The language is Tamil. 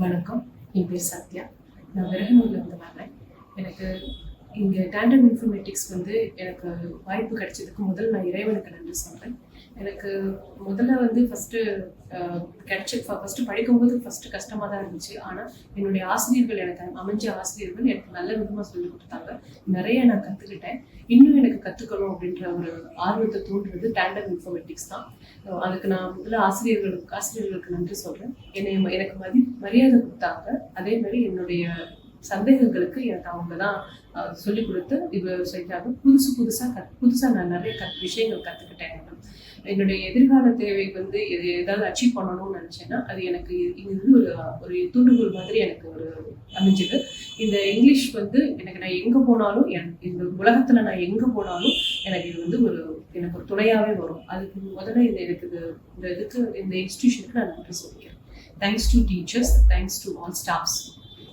வணக்கம், என் பேர் சத்யா. நான் விரகனூர்லேருந்து வரேன். எனக்கு இங்கே டேண்டம் இன்ஃபர்மேட்டிக்ஸ் எனக்கு வாய்ப்பு கிடைச்சதுக்கு நான் இறைவனுக்கு நன்றி சொல்கிறேன். எனக்கு முதல்ல ஃபஸ்ட்டு ஃபஸ்ட்டு படிக்கும்போது கஷ்டமாக தான் இருந்துச்சு. ஆனால் என்னுடைய ஆசிரியர்கள், எனக்கு அமைஞ்ச ஆசிரியர்கள் எனக்கு நல்ல விதமாக சொல்லிக் கொடுத்தாங்க. நிறைய நான் கற்றுக்கிட்டேன். இன்னும் எனக்கு கற்றுக்கணும் அப்படின்ற ஒரு ஆர்வத்தை தூண்டுறது டேண்டம் இன்ஃபர்மேட்டிக்ஸ் தான். அதுக்கு நான் முதல்ல ஆசிரியர்களுக்கு நன்றி சொல்கிறேன். எனக்கு மரியாதை கொடுத்தாங்க. அதே மாதிரி என்னுடைய சந்தேகங்களுக்கு எனக்கு அவங்க தான் சொல்லிக் கொடுத்து இது செஞ்சாங்க. புதுசாக நான் நிறைய விஷயங்கள் கற்றுக்கிட்டேன். என்னுடைய எதிர்கால தேவை ஏதாவது அச்சீவ் பண்ணணும்னு நினச்சேன்னா அது எனக்கு இது ஒரு தூண்டுகோல் மாதிரி எனக்கு ஒரு அமைஞ்சுது. இந்த இங்கிலீஷ் எனக்கு நான் எங்கே போனாலும், இந்த உலகத்தில் நான் எங்கே போனாலும் எனக்கு இது எனக்கு ஒரு துணையாகவே வரும். அதுக்கு முதல்ல இந்த இன்ஸ்டிடியூஷனுக்கு நான் நன்றி சொல்லிக்கிறேன். Thanks to teachers, thanks to all staffs.